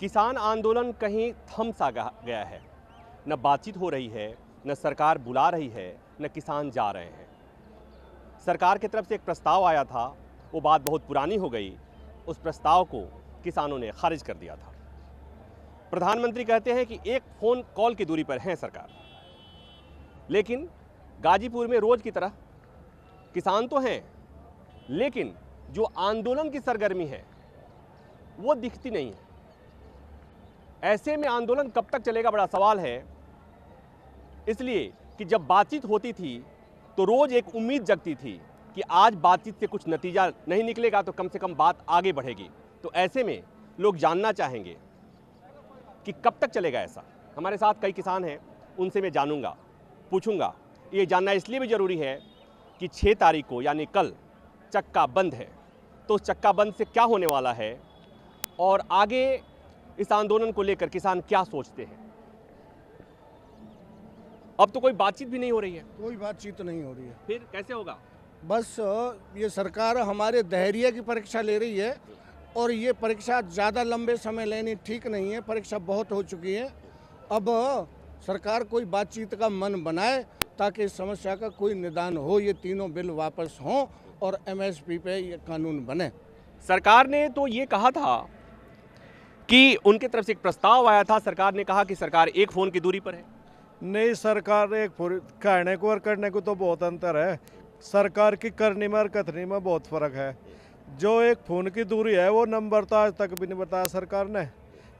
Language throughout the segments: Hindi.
किसान आंदोलन कहीं थम सा गया है। न बातचीत हो रही है, न सरकार बुला रही है, न किसान जा रहे हैं। सरकार की तरफ से एक प्रस्ताव आया था, वो बात बहुत पुरानी हो गई। उस प्रस्ताव को किसानों ने खारिज कर दिया था। प्रधानमंत्री कहते हैं कि एक फ़ोन कॉल की दूरी पर है सरकार, लेकिन गाजीपुर में रोज की तरह किसान तो हैं, लेकिन जो आंदोलन की सरगर्मी है वो दिखती नहीं है। ऐसे में आंदोलन कब तक चलेगा, बड़ा सवाल है। इसलिए कि जब बातचीत होती थी तो रोज एक उम्मीद जगती थी कि आज बातचीत से कुछ नतीजा नहीं निकलेगा तो कम से कम बात आगे बढ़ेगी। तो ऐसे में लोग जानना चाहेंगे कि कब तक चलेगा ऐसा। हमारे साथ कई किसान हैं, उनसे मैं जानूंगा, पूछूंगा। ये जानना इसलिए भी ज़रूरी है कि 6 तारीख को यानी कल चक्का बंद है, तो उस चक्का बंद से क्या होने वाला है और आगे इस आंदोलन को लेकर किसान क्या सोचते हैं। अब तो कोई बातचीत भी नहीं हो रही है। कोई बातचीत नहीं हो रही है। फिर कैसे होगा? बस ये सरकार हमारे धैर्य की परीक्षा ले रही है और ये परीक्षा ज़्यादा लंबे समय लेनी ठीक नहीं है। परीक्षा बहुत हो चुकी है। अब सरकार कोई बातचीत का मन बनाए ताकि इस समस्या का कोई निदान हो, ये तीनों बिल वापस हों और एमएसपी पे ये कानून बने। सरकार ने तो ये कहा था कि उनके तरफ से एक प्रस्ताव आया था, सरकार ने कहा कि सरकार एक फ़ोन की दूरी पर है। नहीं, सरकार एक कहने को और करने को तो बहुत अंतर है। सरकार की करनी में और कथनी में बहुत फर्क है। जो एक फ़ोन की दूरी है वो नंबर तो आज तक भी नहीं बताया सरकार ने।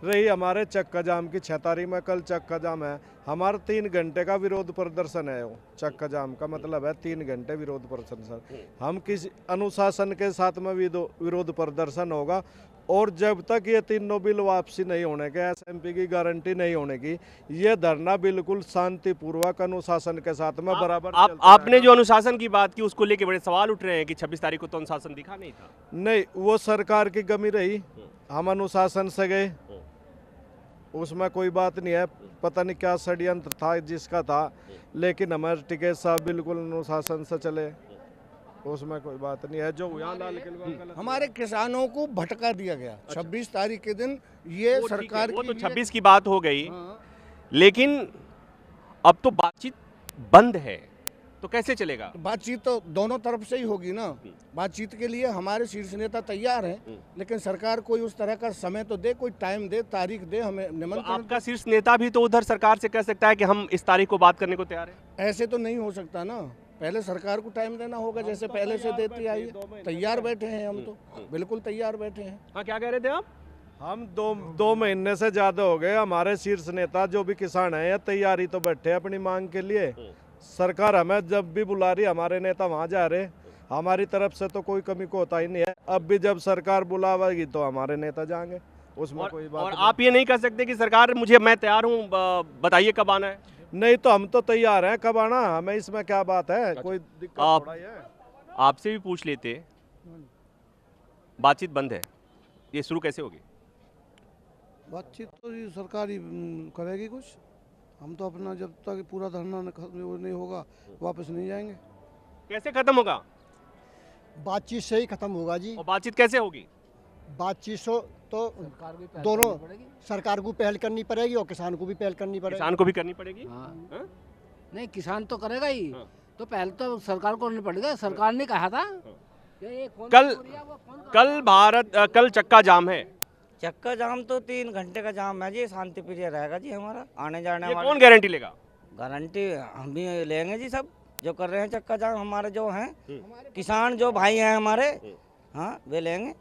रही हमारे चक्का जाम की 6 तारीख में, कल चक्का जाम है। हमारा 3 घंटे का विरोध प्रदर्शन है। वो चक्का जाम का मतलब है 3 घंटे विरोध प्रदर्शन। हम किसी अनुशासन के साथ में विरोध प्रदर्शन होगा और जब तक ये तीनों बिल वापसी नहीं होने के, एसएमपी की गारंटी नहीं होने की, ये धरना बिल्कुल शांतिपूर्वक अनुशासन के साथ में बराबर आपने जो अनुशासन की बात की उसको लेके बड़े सवाल उठ रहे हैं कि 26 तारीख को तो अनुशासन दिखा नहीं था। नहीं, वो सरकार की कमी रही। हम अनुशासन से गए, उसमें कोई बात नहीं है। पता नहीं क्या षड्यंत्र था जिसका था, लेकिन हमारे टिकैत साहब बिल्कुल अनुशासन से चले, उसमें कोई बात नहीं है। जो यहाँ लाल किले हमारे किसानों को भटका दिया गया। 26 तारीख के दिन ये सरकार वो की तो 26 की बात हो गई। हाँ। लेकिन अब तो बातचीत बंद है, तो कैसे चलेगा? बातचीत तो दोनों तरफ से ही होगी ना। बातचीत के लिए हमारे शीर्ष नेता तैयार हैं, लेकिन सरकार कोई उस तरह का समय तो दे, कोई टाइम दे, तारीख दे, हमें तो निमंत्रण। आपका शीर्ष नेता भी तो उधर सरकार से कह सकता है कि हम इस तारीख को बात करने को तैयार हैं। ऐसे तो नहीं हो सकता ना। पहले सरकार को टाइम देना होगा, जैसे पहले से देती आई है। तैयार बैठे हैं हम तो, बिल्कुल तैयार बैठे हैं। हाँ, क्या कह रहे थे आप? हम दो महीने से ज़्यादा हो गए। हमारे शीर्ष नेता जो भी किसान हैं, तैयारी तो बैठे अपनी मांग के लिए। सरकार हमें जब भी बुला रही, हमारे नेता वहाँ जा रहे। हमारी तरफ से तो कोई कमी को होता ही नहीं है। अब भी जब सरकार बुलावेगी तो हमारे नेता जाएंगे, उसमें कोई बात और नहीं। आप ये नहीं कह सकते कि सरकार मैं तैयार हूँ, बताइए कब आना है। नहीं तो हम तो तैयार हैं, कब आना, हमें इसमें क्या बात है। कोई दिक्कत थोड़ा ही है। आपसे भी पूछ लेते, बातचीत बंद है, ये शुरू कैसे होगी? बातचीत तो ये सरकार ही करेगी कुछ। हम तो अपना जब तक पूरा धरना नहीं होगा वापस नहीं जाएंगे। कैसे खत्म होगा? बातचीत से ही खत्म होगा जी। और बातचीत कैसे होगी? बातचीत से तो दोनों सरकार को पहल करनी पड़ेगी और किसान को भी पहल करनी पड़ेगी। किसान को भी करनी पड़ेगी। हाँ। हाँ? नहीं, किसान तो करेगा ही। हाँ। तो पहले तो सरकार को करना पड़ेगा। सरकार ने कहा था कि एक फोन कल करिए, वो फोन कल चक्का जाम है। चक्का जाम तो 3 घंटे का जाम है जी। शांति प्रिय रहेगा जी हमारा आने जाने ये वाला। कौन गारंटी लेगा? गारंटी हम भी लेंगे जी। सब जो कर रहे हैं चक्का जाम हमारे जो हैं किसान, जो भाई हैं हमारे, हाँ, वे लेंगे।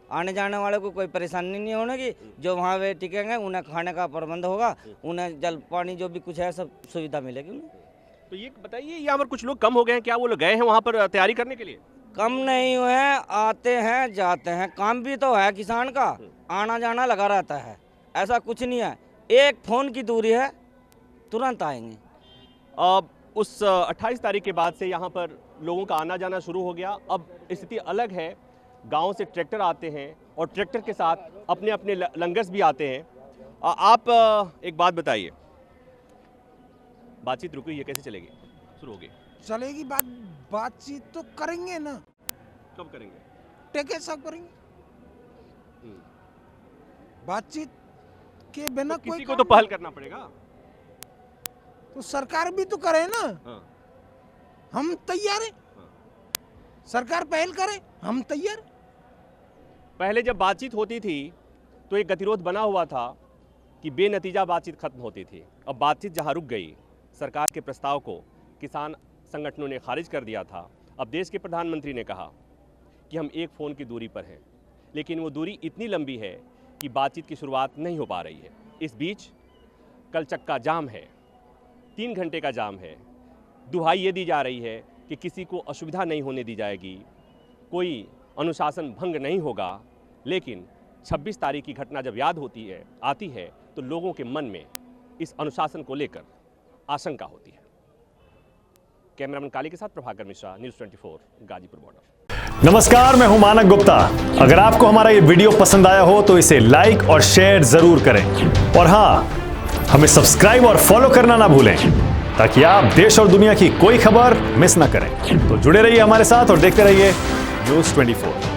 आने जाने वाले को कोई परेशानी नहीं होने की। जो वहाँ वे टिकेंगे उन्हें खाने का प्रबंध होगा, उन्हें जल पानी जो भी कुछ है सब सुविधा मिलेगी उन्हें। तो ये बताइए, यहाँ पर कुछ लोग कम हो गए हैं क्या? वो लोग गए हैं वहाँ पर तैयारी करने के लिए? कम नहीं हुए हैं, आते हैं जाते हैं। काम भी तो है किसान का, आना जाना लगा रहता है। ऐसा कुछ नहीं है, एक फ़ोन की दूरी है, तुरंत आएंगे। अब उस 28 तारीख के बाद से यहाँ पर लोगों का आना जाना शुरू हो गया। अब स्थिति अलग है, गांव से ट्रैक्टर आते हैं और ट्रैक्टर के साथ अपने अपने लंगर्स भी आते हैं। आप एक बात बताइए, बातचीत रुकी है, कैसे चलेगी? शुरू होगी? चलेगी बातचीत तो करेंगे ना। कब करेंगे? टेके सब करेंगे। बातचीत के बिना तो कोई किसी को काम तो पहल करना पड़ेगा। तो सरकार भी तो करे ना। हाँ। हम तैयार हैं, सरकार पहल करे, हम तैयार। पहले जब बातचीत होती थी तो एक गतिरोध बना हुआ था कि बेनतीजा बातचीत खत्म होती थी। अब बातचीत जहां रुक गई, सरकार के प्रस्ताव को किसान संगठनों ने खारिज कर दिया था। अब देश के प्रधानमंत्री ने कहा कि हम एक फ़ोन की दूरी पर हैं, लेकिन वो दूरी इतनी लंबी है कि बातचीत की शुरुआत नहीं हो पा रही है। इस बीच कल चक्का जाम है, 3 घंटे का जाम है। दुहाई ये दी जा रही है कि किसी को असुविधा नहीं होने दी जाएगी, कोई अनुशासन भंग नहीं होगा। लेकिन 26 तारीख की घटना जब याद आती है तो लोगों के मन में इस अनुशासन को लेकर आशंका होती है। कैमरामैन काली के साथ प्रभाकर मिश्रा, न्यूज़ 24, गाजीपुर बॉर्डर। नमस्कार, मैं हूं मानक गुप्ता। अगर आपको हमारा ये वीडियो पसंद आया हो तो इसे लाइक और शेयर जरूर करें, और हां, हमें सब्सक्राइब और फॉलो करना ना भूलें ताकि आप देश और दुनिया की कोई खबर मिस ना करें। तो जुड़े रहिए हमारे साथ और देखते रहिए न्यूज़ 24।